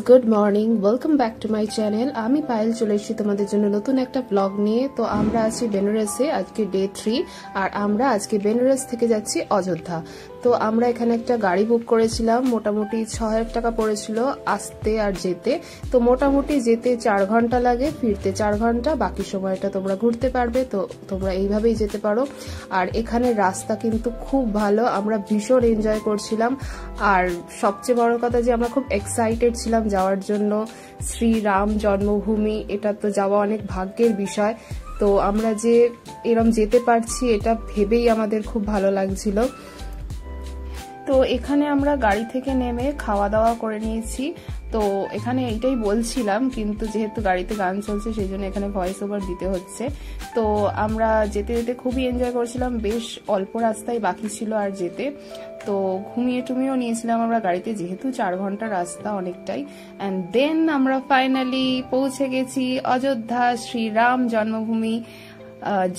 Good morning, welcome back to my channel. আমি পায়েল চলে এসেছি তোমাদের জন্য নতুন একটা ব্লগ নিয়ে। তো আমরা আছি বেনারসে, আজকে ডে 3, আর আমরা আজকে বেনারস থেকে যাচ্ছি অযোধ্যা। তো আমরা এখানে একটা গাড়ি বুক করেছিলাম, মোটামুটি 6,000 টাকা পড়েছিল আসতে আর যেতে। তো মোটামুটি যেতে 4 ঘন্টা লাগে, ফিরতে 4 ঘন্টা, বাকি সময়টা তোমরা ঘুরতে পারবে। তো তোমরা এইভাবেই যেতে পারো। আর এখানে রাস্তা কিন্তু খুব ভালো, আমরা ভীষণ এনজয় করছিলাম। আর সবচেয়ে বড় কথা যে আমরা খুব এক্সাইটেড ছিলাম যাওয়ার জন্য। শ্রীরাম জন্মভূমি, এটা তো যাওয়া অনেক ভাগ্যের বিষয়। তো আমরা যে এরম যেতে পারছি এটা ভেবেই আমাদের খুব ভালো লাগছিল। তো এখানে আমরা গাড়ি থেকে নেমে খাওয়া দাওয়া করে নিয়েছি। তো এখানে এইটাই বলছিলাম, কিন্তু যেহেতু গাড়িতে গান চলছে সেই জন্য এখানে ভয়েস ওভার দিতে হচ্ছে। তো আমরা যেতে যেতে খুবই এনজয় করছিলাম, বেশ অল্প রাস্তায় বাকি ছিল আর যেতে। তো ঘুমিয়ে টুমিয়েও নিয়েছিলাম আমরা গাড়িতে, যেহেতু 4 ঘন্টা রাস্তা অনেকটাই। অ্যান্ড দেন আমরা ফাইনালি পৌঁছে গেছি অযোধ্যা, শ্রীরাম জন্মভূমি।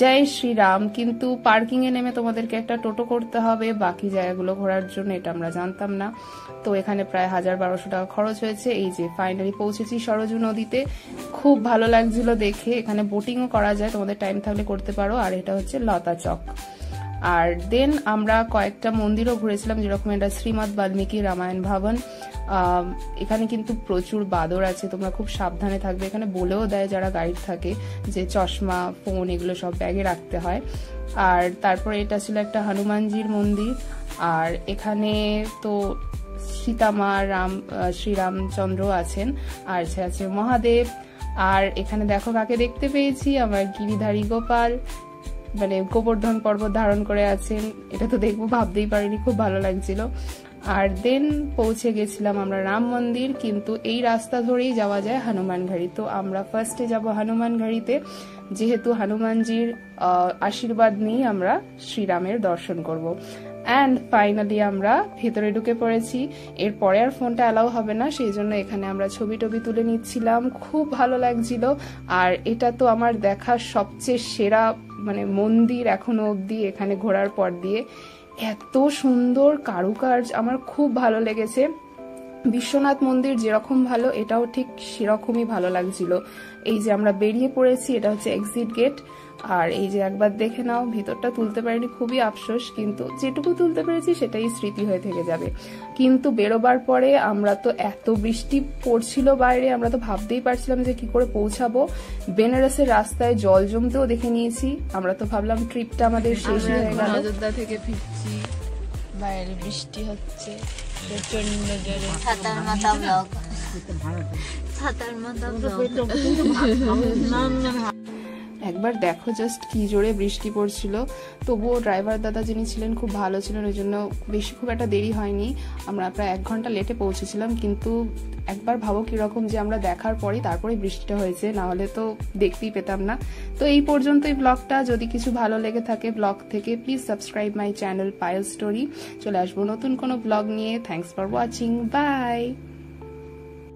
জয় শ্রীরাম। কিন্তু পার্কিং এ নেমে তোমাদেরকে একটা টোটো করতে হবে বাকি জায়গাগুলো ঘোরার জন্য, এটা আমরা জানতাম না। তো এখানে প্রায় 1,000-1,200 টাকা খরচ হয়েছে। এই যে ফাইনালি পৌঁছেছি সরজু নদীতে, খুব ভালো লাগছিল দেখে। এখানে বোটিংও করা যায়, তোমাদের টাইম থাকলে করতে পারো। আর এটা হচ্ছে লতা চক। আর দেন আমরা কয়েকটা মন্দিরও ঘুরেছিলাম, যেরকম এটা শ্রীমদ বাল্মীকি রামায়ণ ভবন। এখানে কিন্তু প্রচুর বাদর আছে, তোমরা খুব সাবধানে থাকবে। এখানে বলেও দেয় যারা গাইড থাকে যে চশমা, ফোন এগুলো সব ব্যাগে রাখতে হয়। আর তারপরে এটা ছিল একটা হনুমানজির মন্দির। আর এখানে তো সীতামা, শ্রীরামচন্দ্র আছেন, আর আছে মহাদেব। আর এখানে দেখো কাকে দেখতে পেয়েছি, আমার গিরিধারী গোপাল, মানে গোবর্ধন পর্বত ধারণ করে আছেন। এটা তো দেখবো ভাবতেই পারিনি, খুব ভালো লাগছিল। আর দেন পৌঁছে গেছিলাম আমরা রাম মন্দির, কিন্তু এই রাস্তা ধরেই যাওয়া যায় হনুমানঘাড়ি। তো আমরা ফার্স্টে যাব হনুমানঘাড়িতে, যেহেতু হনুমানজির আশীর্বাদ নিয়ে আমরা শ্রীরামের দর্শন করব। অ্যান্ড ফাইনালি আমরা ভেতরে ঢুকে পড়েছি। এরপরে আর ফোনটা অ্যালাউ হবে না, সেই জন্য এখানে আমরা ছবি টবি তুলে নিচ্ছিলাম, খুব ভালো লাগছিল। আর এটা তো আমার দেখা সবচেয়ে সেরা মানে মন্দির এখনো অবধি এখানে ঘোরার পর দিয়ে। এত সুন্দর কারুকার্য, আমার খুব ভালো লেগেছে। বিশ্বনাথ মন্দির যেরকম ভালো, এটাও ঠিক সেরকমই ভালো লাগছিল। এই যে আমরা বেরিয়ে পড়েছি, এটা হচ্ছে এক্সিট গেট। আর এই যে একবার দেখে নাও, ভিতরটা তুলতে পারিনি, খুবই আফসোস, কিন্তু যেটুকু তুলতে পেরেছি সেটাই স্মৃতি হয়ে থেকে যাবে। কিন্তু বেরোবার পরে আমরা তো এত বৃষ্টি পড়ছিল বাইরে, আমরা তো ভাবতেই পারছিলাম যে কি করে পৌঁছাবো। বেনারসের রাস্তায় জল জমতেও দেখে নিয়েছি, আমরা তো ভাবলাম ট্রিপটা আমাদের শেষ হয়ে গেল। অযোধ্যা থেকে ফিরছি, বাইরে বৃষ্টি হচ্ছে প্রচন্ড জোরে। ছাতার মাথা ব্লগ, ছাতার মাথা ব্লগ। একবার দেখো জাস্ট কি জোরে বৃষ্টি পড়ছিল। তবুও ড্রাইভার দাদা যিনি ছিলেন খুব ভালো ছিলেন, ওই জন্য খুব একটা দেরি হয়নি। আমরা প্রায় 1 ঘন্টা লেটে পৌঁছেছিলাম, কিন্তু একবার ভাবো কিরকম যে আমরা দেখার পরেই তারপরে বৃষ্টিটা হয়েছে, না হলে তো দেখতেই পেতাম না। তো এই পর্যন্তই ব্লগটা। যদি কিছু ভালো লেগে থাকে ব্লগ থেকে, please subscribe my channel Payel story. চলে আসবো নতুন কোনো ব্লগ নিয়ে। Thanks for watching, by.